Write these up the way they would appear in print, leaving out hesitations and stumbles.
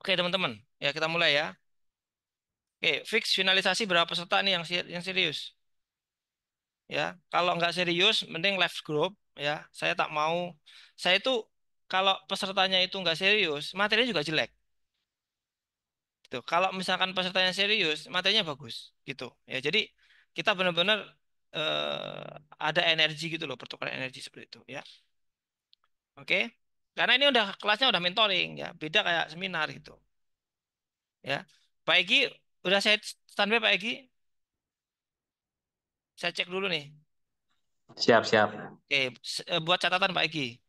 Oke, teman-teman. Ya, kita mulai ya. Oke, fix finalisasi berapa peserta nih yang serius? Ya, kalau nggak serius, mending left group. Ya, saya tak mau. Saya itu kalau pesertanya itu nggak serius, materinya juga jelek. Gitu. Kalau misalkan pesertanya serius, materinya bagus. Gitu. Ya, jadi kita benar-benar ada energi gitu loh, pertukaran energi seperti itu. Ya, oke. Karena ini udah kelasnya udah mentoring ya, beda kayak seminar gitu. Ya, Pak Egi, udah saya standby Pak Egi. Saya cek dulu nih. Siap, siap. Oke, buat catatan Pak Egi.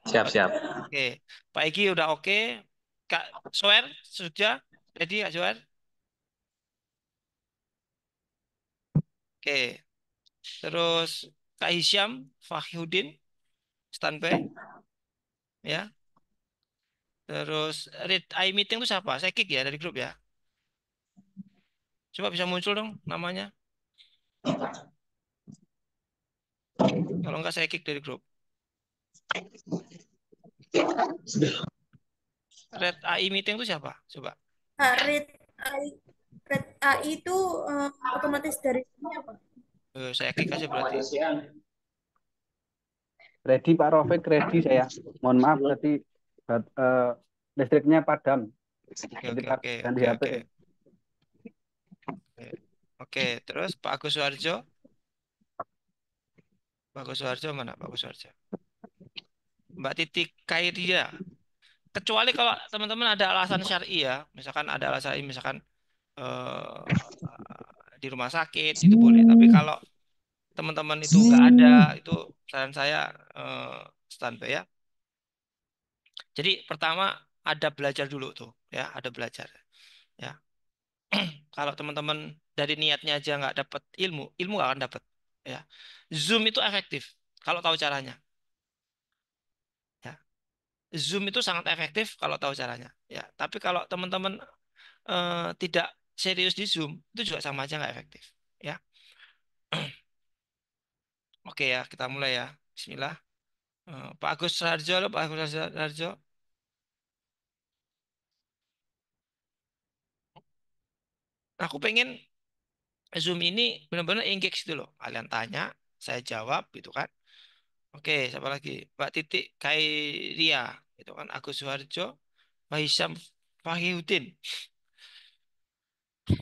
Siap, Buat- siap. Oke, Pak Egi udah oke. Kak Soer sudah ready Kak Soer? Oke, terus Kak Hisyam Fahyudin standby ya. Terus read I meeting itu siapa? Saya kick ya dari grup ya. Coba bisa muncul dong namanya. Kalau nggak saya kick dari grup. Red AI meeting itu siapa? Coba. Red AI, Red AI itu otomatis dari sini apa? Saya kick aja berarti. Ready Pak Rafiq, ready saya. Mohon maaf tadi listriknya padam. Oke, Jadi oke, tak oke, ganti oke, HP. oke. Oke, oke. Terus Pak Agus Suharjo. Pak Agus Suharjo mana? Pak Agus Suharjo. Mbak Titi Kairia. Kecuali kalau teman-teman ada alasan syar'i ya, misalkan ada alasan syar'i, misalkan di rumah sakit itu boleh. Tapi kalau teman-teman itu nggak ada, itu saran saya standby ya. Jadi pertama ada belajar dulu tuh, ya, ada belajar. Ya, kalau teman-teman dari niatnya aja nggak dapat ilmu, ilmu nggak akan dapat. Ya, Zoom itu efektif kalau tahu caranya. Ya, Zoom itu sangat efektif kalau tahu caranya. Ya, tapi kalau teman-teman tidak serius di Zoom, itu juga sama aja nggak efektif. Ya, oke ya, kita mulai ya. Bismillah. Pak Agus Raharjo, halo, Pak Agus Raharjo. Aku pengen Zoom ini benar-benar engage gitu loh. Kalian tanya, saya jawab gitu kan. Oke, siapa lagi? Mbak Titik Kairia, gitu kan. Agus Suharjo, Pak Hisyam Fahyudin.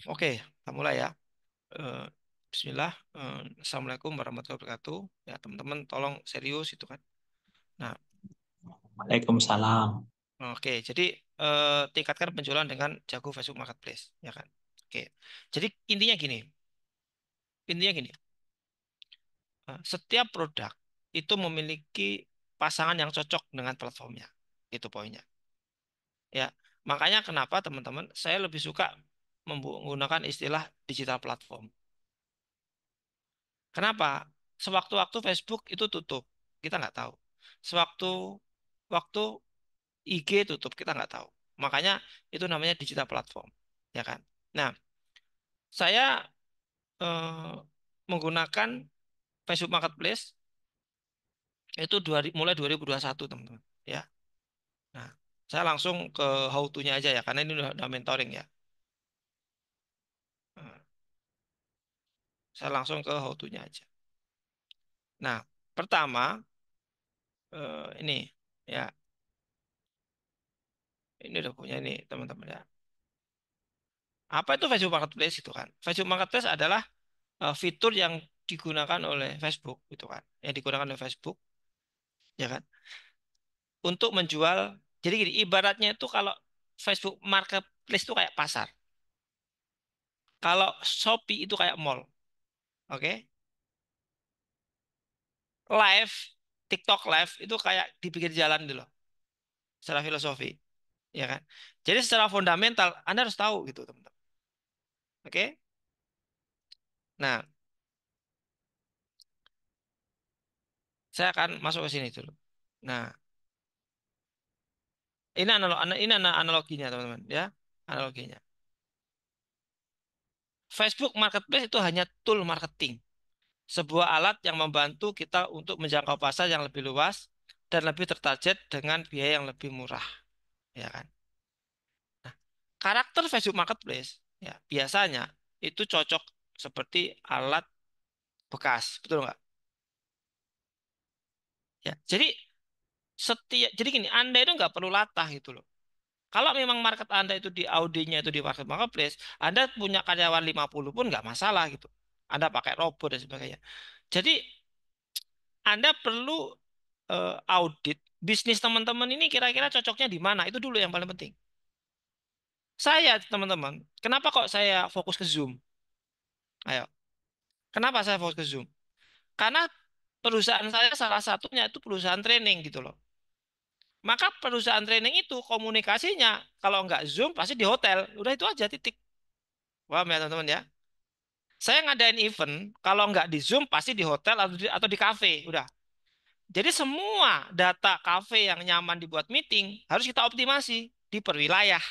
Oke, kita mulai ya. Eh, Bismillah. Assalamualaikum warahmatullahi wabarakatuh. Ya, teman-teman tolong serius itu kan. Nah, Waalaikumsalam. oke, jadi tingkatkan penjualan dengan jago Facebook Marketplace, ya kan? Oke, jadi intinya gini, setiap produk itu memiliki pasangan yang cocok dengan platformnya, itu poinnya. Ya, makanya kenapa teman-teman, saya lebih suka menggunakan istilah digital platform. Kenapa? Sewaktu-waktu Facebook itu tutup, kita nggak tahu. Sewaktu waktu IG tutup, kita nggak tahu. Makanya itu namanya digital platform, ya kan? Nah, saya eh, menggunakan Facebook Marketplace itu mulai 2021, teman-teman. Ya. Nah, saya langsung ke how to-nya aja ya, karena ini udah mentoring ya. Nah, saya langsung ke how to-nya aja. Nah, pertama ini ya, ini udah punya ini teman-teman ya. Apa itu Facebook Marketplace itu kan? Facebook Marketplace adalah fitur yang digunakan oleh Facebook itu kan, yang digunakan oleh Facebook, ya kan, untuk menjual. Jadi gini, ibaratnya itu kalau Facebook Marketplace itu kayak pasar. Kalau Shopee itu kayak mall, oke? Live, TikTok Live itu kayak di pinggir jalan dulu, secara filosofi, ya kan? Jadi secara fundamental Anda harus tahu gitu, teman-teman. Oke? Nah, saya akan masuk ke sini dulu. Nah, ini analoginya, teman-teman, ya. Analoginya. Facebook Marketplace itu hanya tool marketing, sebuah alat yang membantu kita untuk menjangkau pasar yang lebih luas dan lebih tertarget dengan biaya yang lebih murah, ya kan? karakter Facebook Marketplace ya biasanya itu cocok seperti alat bekas, betul nggak? Ya, jadi gini, Anda itu nggak perlu latah gitu loh. Kalau memang market Anda itu di auditnya itu di market marketplace, Anda punya karyawan 50 pun nggak masalah gitu. Anda pakai robot dan sebagainya. Jadi Anda perlu audit bisnis teman-teman ini kira-kira cocoknya di mana. Itu dulu yang paling penting. Saya, teman-teman, kenapa kok saya fokus ke Zoom? Ayo, kenapa saya fokus ke Zoom? Karena perusahaan saya salah satunya itu perusahaan training gitu loh. Maka perusahaan training itu komunikasinya kalau nggak Zoom pasti di hotel. Udah itu aja titik. Paham ya teman-teman ya? Saya ngadain event, kalau nggak di Zoom pasti di hotel atau di cafe. Udah. Jadi semua data cafe yang nyaman dibuat meeting harus kita optimasi di perwilayah.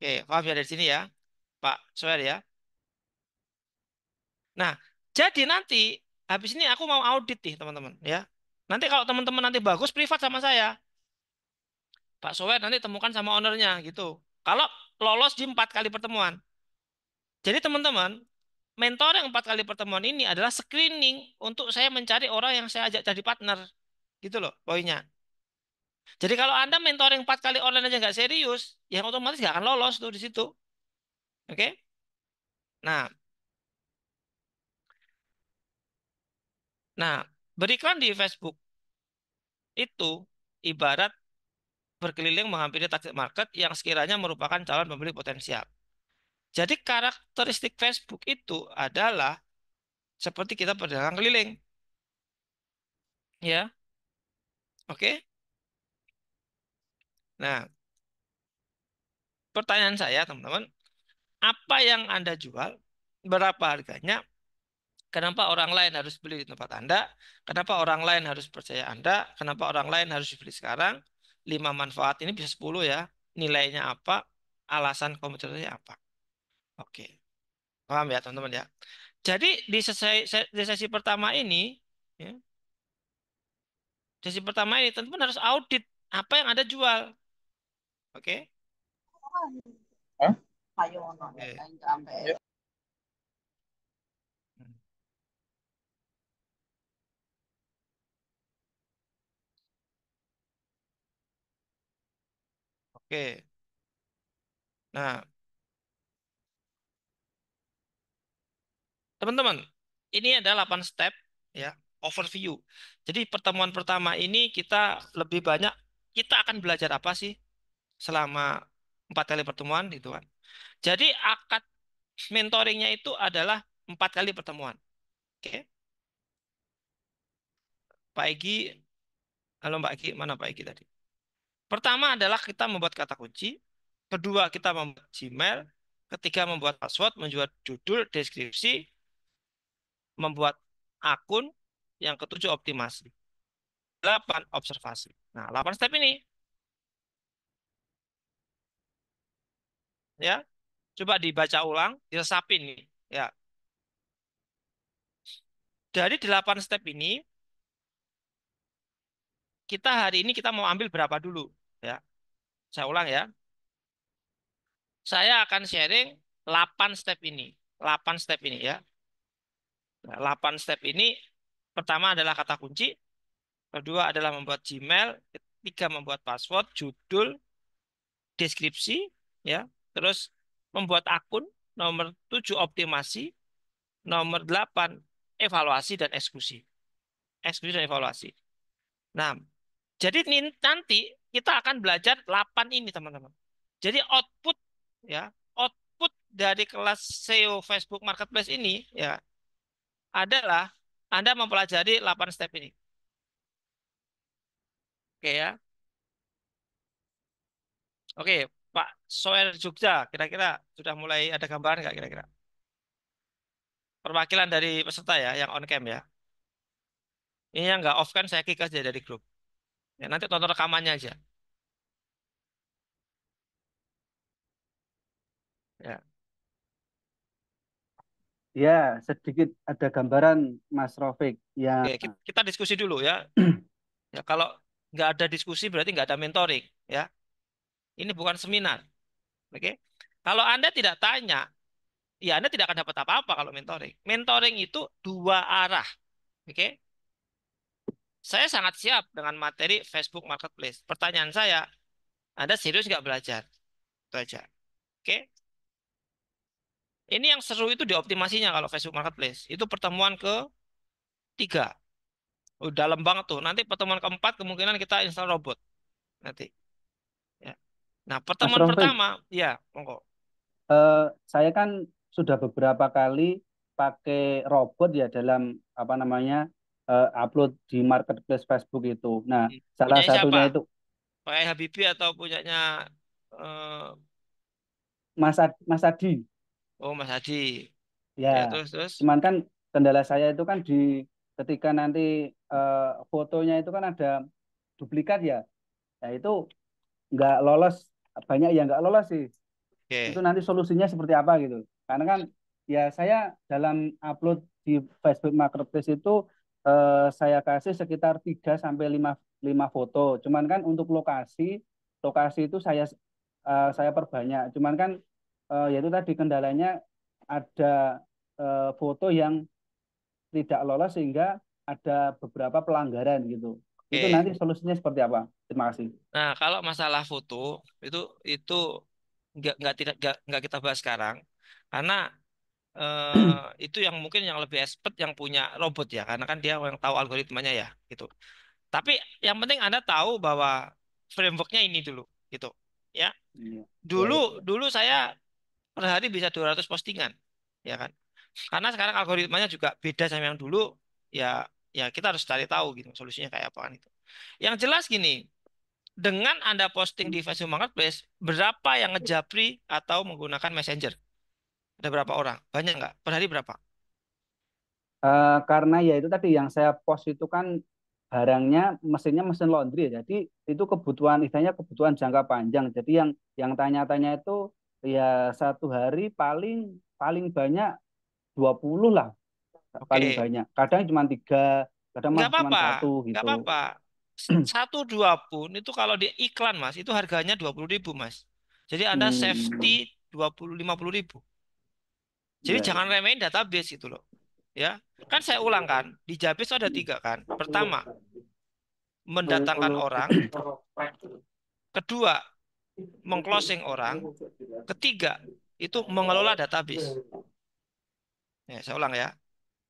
Oke, paham ya dari sini ya, Pak Soer ya. Nah, jadi nanti habis ini aku mau audit nih teman-teman ya. Nanti kalau teman-teman nanti bagus privat sama saya, Pak Soer nanti temukan sama ownernya gitu. Kalau lolos di 4 kali pertemuan. Jadi teman-teman, mentor yang 4 kali pertemuan ini adalah screening untuk saya mencari orang yang saya ajak jadi partner. Gitu loh poinnya. Jadi kalau Anda mentoring 4 kali online aja nggak serius, yang otomatis nggak akan lolos tuh di situ. Oke? Nah, nah, beriklan di Facebook itu ibarat berkeliling menghampiri target market yang sekiranya merupakan calon pembeli potensial. Jadi karakteristik Facebook itu adalah seperti kita berdagang keliling, ya. Oke? Nah, pertanyaan saya, teman-teman, apa yang Anda jual? Berapa harganya? Kenapa orang lain harus beli di tempat Anda? Kenapa orang lain harus percaya Anda? Kenapa orang lain harus dibeli sekarang? 5 manfaat ini bisa 10 ya. Nilainya apa? Alasan kompetitornya apa? Oke. Paham ya teman-teman ya? Jadi di sesi pertama ini, ya, sesi pertama ini teman-teman harus audit apa yang Anda jual. Oke? Hah? Oke. Oke. Nah, teman-teman, ini ada 8 step ya, overview. Jadi pertemuan pertama ini kita lebih banyak kita akan belajar apa sih selama 4 kali pertemuan gitu kan. Jadi akad mentoringnya itu adalah 4 kali pertemuan. Oke, Pak Egi, halo Mbak Egi, mana Pak Egi tadi? Pertama adalah kita membuat kata kunci, kedua kita membuat Gmail, ketiga membuat password, membuat judul, deskripsi, membuat akun, yang ketujuh optimasi. 8 observasi. Nah, 8 step ini ya, coba dibaca ulang, diresapin nih. Ya, dari 8 step ini, kita hari ini kita mau ambil berapa dulu? Ya, saya ulang ya. Saya akan sharing 8 step ini. 8 step ini ya. Nah, 8 step ini pertama adalah kata kunci, kedua adalah membuat Gmail, ketiga membuat password, judul, deskripsi, ya. Terus membuat akun, nomor 7 optimasi, nomor 8 evaluasi dan eksekusi. Eksekusi dan evaluasi. Nah, jadi nanti kita akan belajar 8 ini, teman-teman. Jadi output ya, output dari kelas SEO Facebook Marketplace ini ya adalah Anda mempelajari 8 step ini. Oke ya. Oke, Pak Soer Jogja, kira-kira sudah mulai ada gambaran nggak kira-kira? Perwakilan dari peserta ya, yang on cam ya. Ini yang nggak off kan saya kick aja dari grup. Ya, nanti tonton rekamannya aja. Ya. Ya, sedikit ada gambaran Mas Rofik. Ya, Oke, kita diskusi dulu ya. Ya, kalau nggak ada diskusi berarti nggak ada mentoring ya. Ini bukan seminar. Oke. Kalau Anda tidak tanya, ya Anda tidak akan dapat apa-apa kalau mentoring. Mentoring itu dua arah. Oke. Saya sangat siap dengan materi Facebook Marketplace. Pertanyaan saya, Anda serius nggak belajar? Itu aja. Oke. Ini yang seru itu di optimasinya kalau Facebook Marketplace. Itu pertemuan ketiga. Udah dalam banget tuh. Nanti pertemuan keempat kemungkinan kita install robot. Nanti. Ya. Nah, Mas pertemuan Rofik, pertama, ya, monggo. saya kan sudah beberapa kali pakai robot ya dalam apa namanya upload di marketplace Facebook itu. Nah, salah Punyanya siapa? satunya itu Pakai Habibie atau punyanya eh, Mas Adi. oh Mas Hadi. Ya, Ya, terus. cuman kan kendala saya itu kan di ketika nanti fotonya itu kan ada duplikat ya. Nah, itu nggak lolos, banyak yang nggak lolos sih. Itu Oke. nanti solusinya seperti apa gitu. Karena kan ya saya dalam upload di Facebook Marketplace itu saya kasih sekitar 3 sampai 5 foto. Cuman kan untuk lokasi itu saya perbanyak. Cuman kan yaitu tadi kendalanya ada foto yang tidak lolos sehingga ada beberapa pelanggaran gitu. Itu Oke. nanti solusinya seperti apa? Terima kasih. Nah, kalau masalah foto itu nggak kita bahas sekarang karena itu yang mungkin yang lebih expert yang punya robot ya karena kan dia yang tahu algoritmanya ya gitu. Tapi yang penting Anda tahu bahwa frameworknya ini dulu gitu. Ya. Iya. Ya, Dulu ya. dulu saya per hari bisa 200 postingan. Ya kan? Karena sekarang algoritmanya juga beda sama yang dulu. Ya ya kita harus cari tahu gitu solusinya kayak apa kan itu. Yang jelas gini, dengan Anda posting di Facebook Marketplace, berapa yang ngejapri atau menggunakan Messenger? Ada berapa orang? Banyak nggak? Per hari berapa? Karena ya itu tadi yang saya post itu kan barangnya mesinnya mesin laundry ya. Jadi itu kebutuhan istilahnya kebutuhan jangka panjang. Jadi yang tanya-tanya itu ya satu hari paling paling banyak 20 lah paling Oke, banyak. Kadang cuma 3, kadang nggak malah cuma apa-apa, satu nggak gitu. apa-apa. Satu dua pun itu kalau di iklan mas, itu harganya 20.000 mas. Jadi Anda safety Hmm, 50.000. Jadi ya, jangan ya. remehin database itu loh. Ya, kan saya ulang kan, di Jabis itu ada tiga kan. Pertama, mendatangkan orang. Kedua, mengclosing orang. Ketiga, itu mengelola database. Ya, saya ulang ya.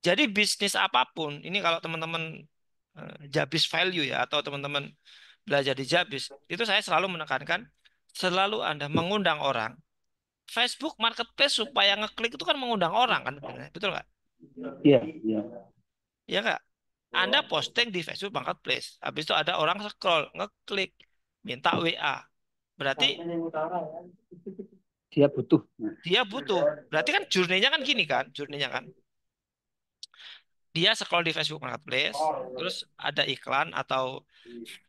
Jadi bisnis apapun, ini kalau teman-teman Jabis value ya, atau teman-teman belajar di Jabis, itu saya selalu menekankan, selalu Anda mengundang orang. Facebook Marketplace supaya ngeklik itu kan mengundang orang kan, betul nggak? Iya, iya. Ya nggak? Anda posting di Facebook Marketplace, habis itu ada orang scroll, ngeklik, minta WA. Berarti Dia butuh. dia butuh. Berarti kan journey-nya kan gini kan, journey-nya kan. Dia scroll di Facebook Marketplace, terus ada iklan atau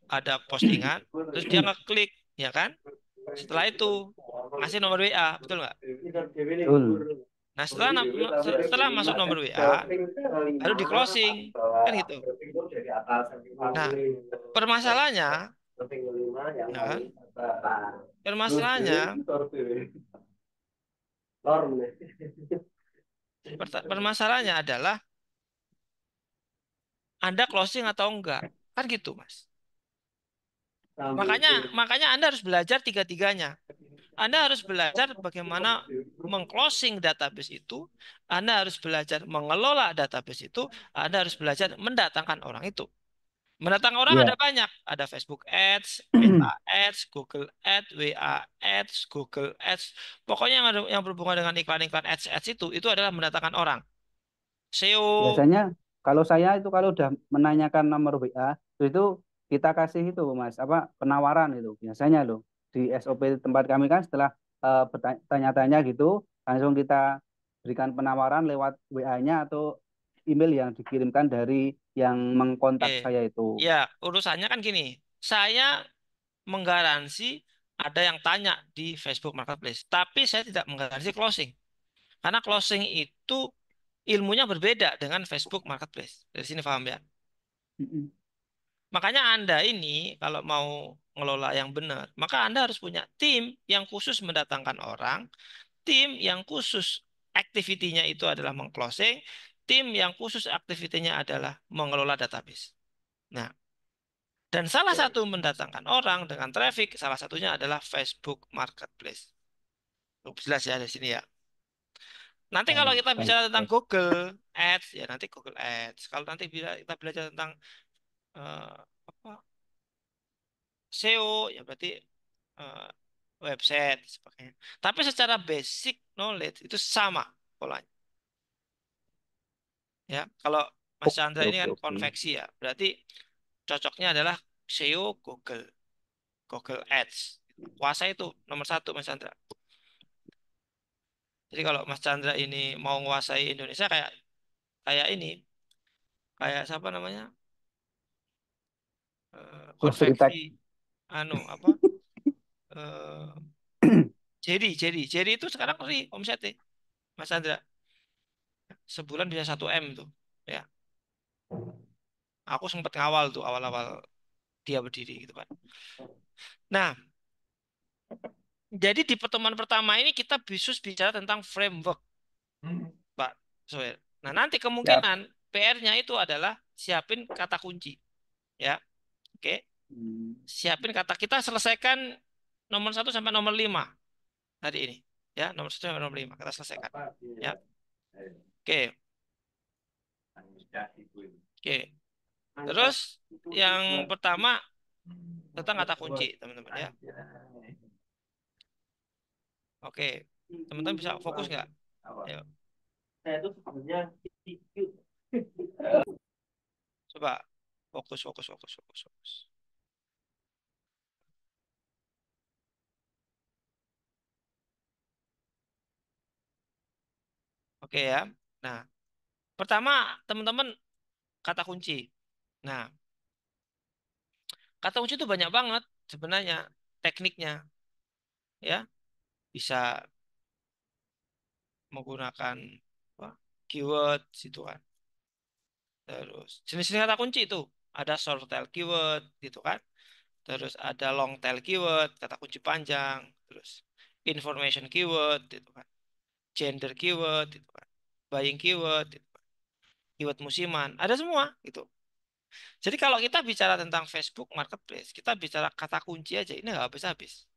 ada postingan, terus dia ngeklik, ya kan? Setelah itu ngasih nomor WA, betul nggak? Betul. Nah, setelah masuk nomor WA, baru di closing, kan gitu. Nah, permasalahannya, ya kan? Permasalahannya, permasalahannya adalah Anda closing atau enggak, kan gitu, Mas. Makanya, makanya Anda harus belajar tiga-tiganya. Anda harus belajar bagaimana mengclosing database itu, Anda harus belajar mengelola database itu, Anda harus belajar mendatangkan orang itu. Mendatangkan orang ada Iya. banyak, ada Facebook Ads, Meta Ads, Google Ads, WA Ads, Google Ads. Pokoknya yang berhubungan dengan iklan-iklan ads itu adalah mendatangkan orang. SEO, Biasanya kalau saya itu kalau udah menanyakan nomor WA itu kita kasih itu Mas apa penawaran itu biasanya loh di SOP tempat kami kan setelah bertanya-tanya gitu langsung kita berikan penawaran lewat WA-nya atau email yang dikirimkan dari yang mengkontak oke. saya itu. Ya, urusannya kan gini. Saya menggaransi ada yang tanya di Facebook Marketplace, tapi saya tidak menggaransi closing. Karena closing itu ilmunya berbeda dengan Facebook Marketplace. Dari sini paham ya? Mm-mm. Makanya Anda ini kalau mau ngelola yang benar, maka Anda harus punya tim yang khusus mendatangkan orang, tim yang khusus activity-nya itu adalah mengclosing, tim yang khusus activity-nya adalah mengelola database. Nah, dan salah satu mendatangkan orang dengan traffic, salah satunya adalah Facebook Marketplace. Jelas ya di sini ya. Nanti kalau kita Baik, bicara tentang baik. Google Ads, ya nanti Google Ads. Kalau nanti bila kita belajar tentang eh, apa SEO, ya berarti eh, website dan sebagainya. Tapi secara basic knowledge itu sama polanya. Ya, kalau Mas Oke, Chandra ini oke, kan oke. konveksi ya, berarti cocoknya adalah SEO Google, Google Ads. Kuasa itu nomor satu Mas Chandra. Jadi kalau Mas Chandra ini mau menguasai Indonesia kayak kayak ini, kayak siapa namanya? Luxury Konveksi Tech. anu apa? Eh, Jerry itu sekarang omsetnya Mas Chandra sebulan bisa 1 M tuh. Ya, aku sempat ngawal tuh awal-awal dia berdiri gitu kan. Nah, jadi di pertemuan pertama ini kita bisa bicara tentang framework, Pak Soer. Nah, nanti Siap. kemungkinan PR-nya itu adalah siapin kata kunci, ya. Oke, Hmm. siapin kata kita selesaikan nomor 1 sampai nomor 5 hari ini, ya. Nomor 1 sampai nomor 5 kita selesaikan, ya. Oke, oke. Terus yang pertama tentang kata kunci, teman-teman ya. Oke, teman-teman bisa fokus nggak? Ayo, Saya tuh sebenarnya coba fokus. Oke ya. Nah, pertama teman-teman kata kunci. Nah, kata kunci itu banyak banget sebenarnya tekniknya, ya. Bisa menggunakan apa, keyword situ kan. Terus jenis-jenis kata kunci itu ada short tail keyword gitu kan. Terus ada long tail keyword, kata kunci panjang. Terus information keyword gitu kan. Gender keyword gitu kan. Buying keyword gitu kan. Keyword musiman, ada semua gitu. Jadi kalau kita bicara tentang Facebook Marketplace, kita bicara kata kunci aja, ini nggak habis-habis.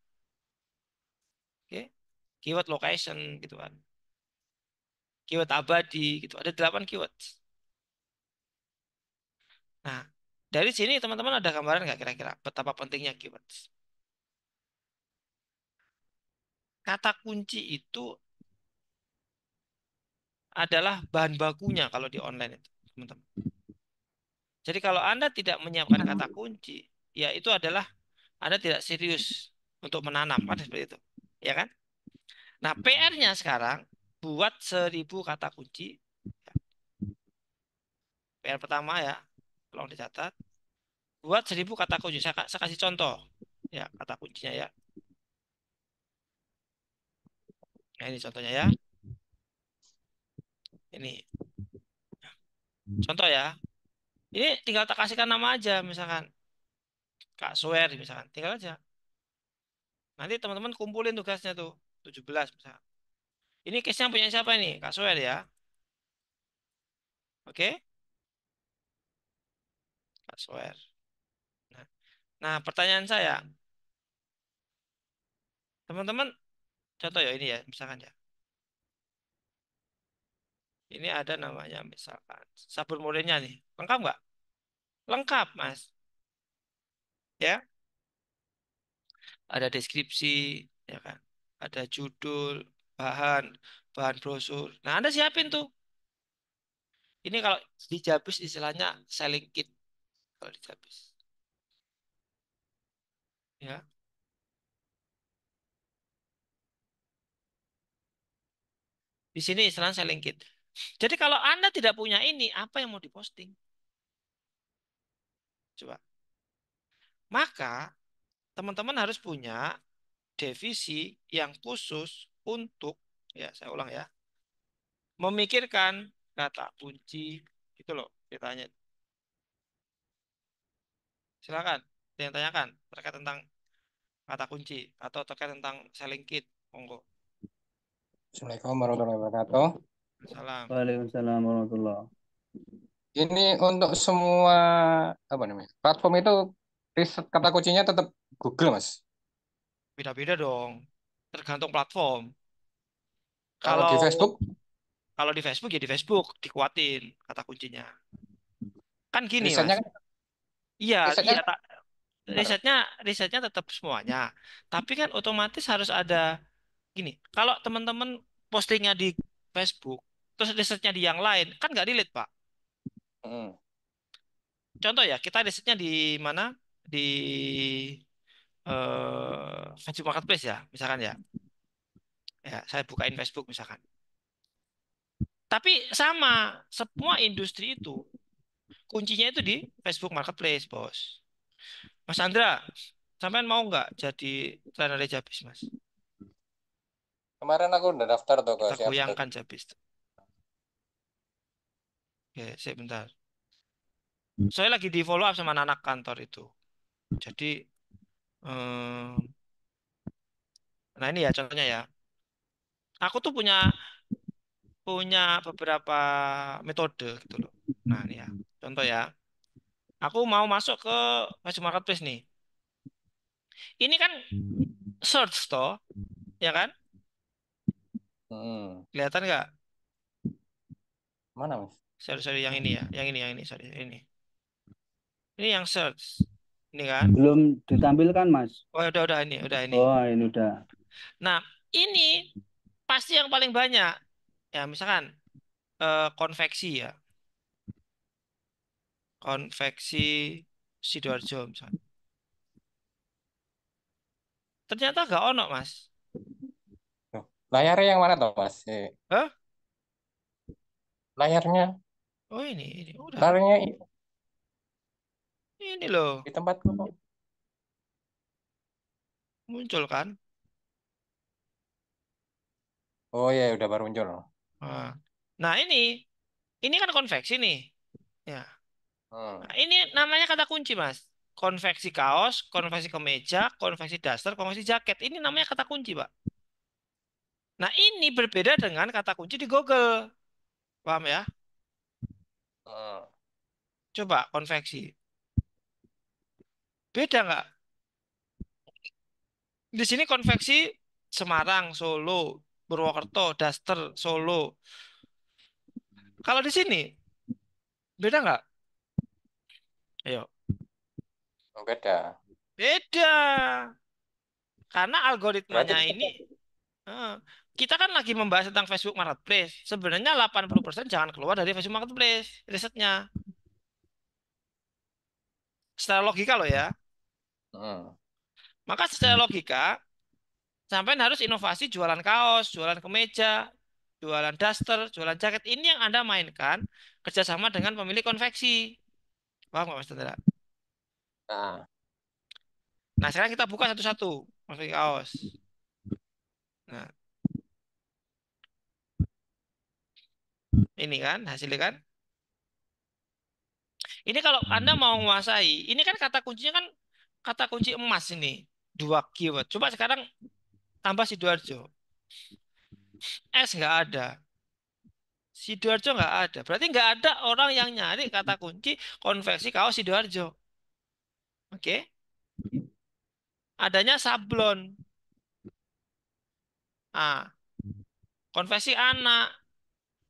Oke, keyword location gitu kan, keyword abadi gitu, ada 8 keyword. Nah, dari sini teman-teman ada gambaran nggak kira-kira betapa pentingnya keyword? Kata kunci itu adalah bahan bakunya kalau di online itu, teman-teman. Jadi kalau Anda tidak menyiapkan kata kunci, ya itu adalah Anda tidak serius untuk menanam, kan seperti itu. Ya kan? Nah, PR-nya sekarang buat 1.000 kata kunci. PR pertama ya, tolong dicatat. Buat 1.000 kata kunci. Saya kasih contoh. Ya, kata kuncinya ya. Nah, ini contohnya ya. Ini contoh ya. Ini tinggal tak kasihkan nama aja, misalkan Kak Swear, misalkan. Tinggal aja. Nanti teman-teman kumpulin tugasnya tuh. 17 misalkan. Ini case-nya punya siapa ini? Kak Swear ya. Oke? Kak Swear. Nah, nah, pertanyaan saya. Teman-teman, contoh ya ini ya, misalkan ya. Ini ada namanya misalkan sabun muridnya nih. Lengkap nggak? Lengkap, Mas. Ya, ada deskripsi, ya kan? Ada judul, bahan, bahan brosur. Nah, Anda siapin tuh. Ini kalau di Jabis istilahnya selling kit kalau di Jabis. Ya, di sini istilahnya selling kit. Jadi kalau Anda tidak punya ini, apa yang mau diposting? Coba. Maka teman-teman harus punya divisi yang khusus untuk, ya saya ulang ya, memikirkan kata kunci. Itu loh ceritanya. Silakan. Ada yang tanyakan terkait tentang kata kunci atau terkait tentang selling kit. Monggo. Assalamualaikum warahmatullahi wabarakatuh. Salam. Waalaikumsalam warahmatullahi. Ini untuk semua apa namanya platform itu riset kata kuncinya tetap Google, Mas. Beda-beda dong. Tergantung platform. Kalau di Kalau Facebook, kalau di Facebook ya di Facebook dikuatin kata kuncinya. Kan gini, Mas. risetnya kan Iya, risetnya iya kan tak benar. risetnya risetnya tetap semuanya. Tapi kan otomatis harus ada gini. Kalau teman-teman postingnya di Facebook, terus risetnya di yang lain, kan nggak relate, Pak. Mm. Contoh ya, kita risetnya di mana? Di Facebook Marketplace ya, misalkan ya. Ya, saya bukain Facebook misalkan. Tapi sama, semua industri itu kuncinya itu di Facebook Marketplace, Bos. Mas Andra, sampean mau nggak jadi trainer Jabis, Mas? Kemarin aku udah daftar tuh ke Kita Siapstat. goyangkan Jabis. Oke, sebentar. Saya lagi di follow up sama anak kantor itu. Jadi, nah ini ya contohnya ya. Aku tuh punya punya beberapa metode gitu loh. Nah ini ya, contoh ya. Aku mau masuk ke Facebook Marketplace nih. Ini kan search toh, ya kan? Mm. Kelihatan nggak? Mana, Mas? Sorry, sorry, yang ini ya, yang ini, sorry, ini. Ini yang search, ini kan? Belum ditampilkan, Mas. Oh, udah ini, udah ini. Oh, ini udah. Nah, ini pasti yang paling banyak. Ya, misalkan konveksi ya, konveksi Sidoarjo misalkan. Ternyata nggak ono, Mas. Tuh. Layarnya yang mana tuh, Mas? Hah? Layarnya, Oh ini udah. layarnya Ini loh, di tempatku kok. muncul kan? Oh iya, udah baru muncul. Nah, nah, ini kan konveksi nih. Ya. Hmm. Nah, ini namanya kata kunci, Mas. Konveksi kaos, konveksi kemeja, konveksi daster, konveksi jaket. Ini namanya kata kunci, Pak. Nah, ini berbeda dengan kata kunci di Google. Paham ya? Hmm. Coba konveksi. Beda nggak? Di sini konveksi Semarang, Solo, Purwokerto, daster, Solo. Kalau di sini, beda nggak? Ayo. Oh, beda. Beda. Karena Berarti algoritmanya ini, eh, kita kan lagi membahas tentang Facebook Marketplace. Sebenarnya 80% jangan keluar dari Facebook Marketplace, risetnya. Secara logika loh ya. hmm. Maka secara logika, sampai harus inovasi jualan kaos, jualan kemeja, jualan daster, jualan jaket. Ini yang Anda mainkan kerjasama dengan pemilik konveksi. Paham nggak Mas Tendra? Nah, Nah, sekarang kita buka satu-satu konveksi kaos. Nah, ini kan hasilnya kan. Ini kalau Anda mau menguasai, ini kan kata kuncinya kan kata kunci emas ini. Dua keyword. Coba sekarang tambah Sidoarjo. S nggak ada. Sidoarjo nggak ada. Berarti nggak ada orang yang nyari kata kunci konveksi kaos Sidoarjo. Oke. Adanya sablon. Ah, konveksi anak.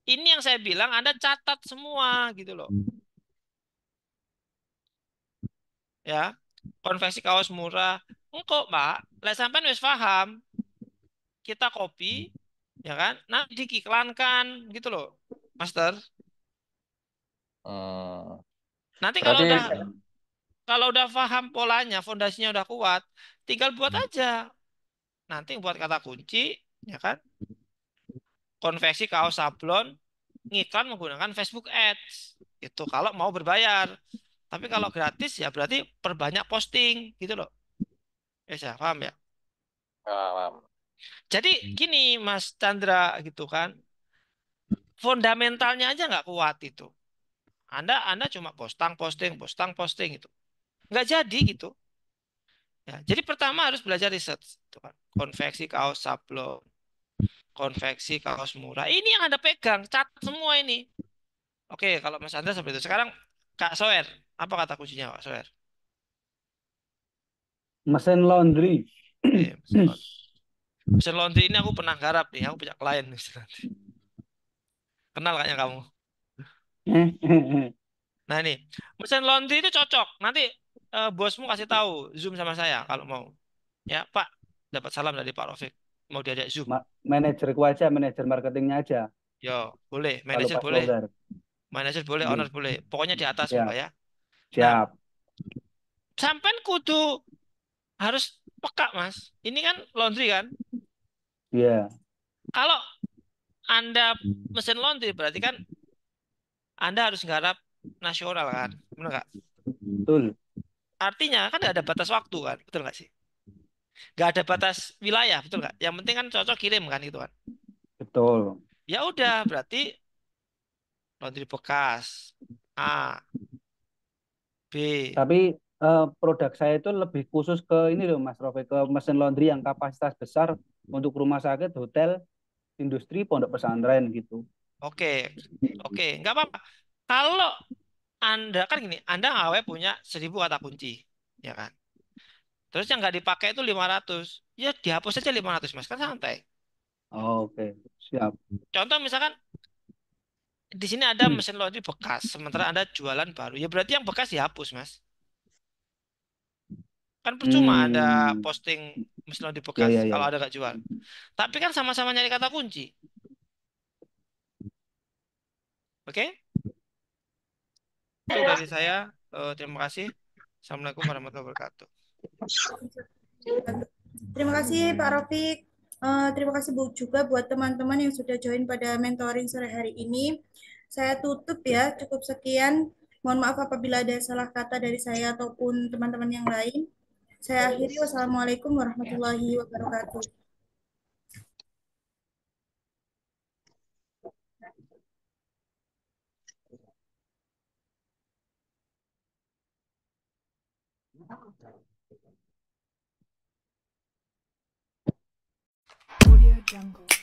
Ini yang saya bilang Anda catat semua gitu loh. Ya. Konveksi kaos murah. Engkau, Pak, lah sampai wis paham, kita copy, ya kan? Nanti diiklankan gitu loh, Master. hmm. Nanti kalau Berarti udah paham polanya, fondasinya udah kuat, tinggal buat aja. Nanti buat kata kunci, ya kan? Konveksi kaos sablon, ngiklan menggunakan Facebook Ads. Itu kalau mau berbayar. Tapi kalau gratis ya berarti perbanyak posting gitu loh. Ya, paham ya? paham. Jadi gini Mas Chandra gitu kan. Fundamentalnya aja nggak kuat itu. Anda cuma posting, posting, posting, posting itu. Nggak jadi gitu. Ya, jadi pertama harus belajar riset, gitu kan. Konveksi kaos sablon, konveksi kaos murah. Ini yang Anda pegang, catat semua ini. Oke, kalau Mas Andra seperti itu. Sekarang Kak Soer, apa kata kuncinya Kak Soer? Mesin laundry. Oke, mesin laundry. Mesin laundry ini aku pernah garap nih, aku punya klien mesin laundry. Kenal kayaknya kamu. Nah ini, mesin laundry itu cocok. Nanti bosmu kasih tahu, Zoom sama saya kalau mau. Ya, Pak, dapat salam dari Pak Rofik. Mau diajak Zoom. Manajerku aja, manajer marketingnya aja. Yo, boleh. Kalau Manajer pas boleh. longgar. Manajer boleh, owner boleh. Pokoknya di atas semua Siap, ya. Nah, siap. sampean kudu harus peka, Mas. Ini kan laundry kan. Iya, Kalau Anda mesin laundry berarti kan Anda harus nggarap nasional kan. Benar nggak? betul, Artinya kan nggak ada batas waktu kan. Betul nggak sih? Nggak ada batas wilayah, betul nggak? Yang penting kan cocok kirim kan gitu kan. betul. Ya udah, berarti laundry bekas. A, B. Tapi produk saya itu lebih khusus ke ini loh Mas Rofi, ke mesin laundry yang kapasitas besar untuk rumah sakit, hotel, industri, pondok pesantren gitu. Oke, oke, nggak apa-apa. Kalau Anda kan gini, Anda AW punya 1.000 kata kunci, ya kan? Terus yang nggak dipakai itu 500. Ya dihapus aja 500 Mas, kan santai. Oke, siap. Contoh misalkan di sini ada mesin laundry bekas, sementara Anda jualan baru. Ya berarti yang bekas dihapus, Mas. Kan percuma Anda Hmm, posting mesin laundry ya, bekas ya, kalau ya. Anda nggak jual. Tapi kan sama-sama nyari kata kunci. Oke? Itu dari saya. Terima kasih. Assalamualaikum warahmatullahi wabarakatuh. Terima kasih Pak Rofik. Terima kasih Bu juga buat teman-teman yang sudah join pada mentoring sore hari ini. Saya tutup ya, cukup sekian. Mohon maaf apabila ada salah kata dari saya ataupun teman-teman yang lain. Saya akhiri. Wassalamualaikum warahmatullahi wabarakatuh. Audio Jungle.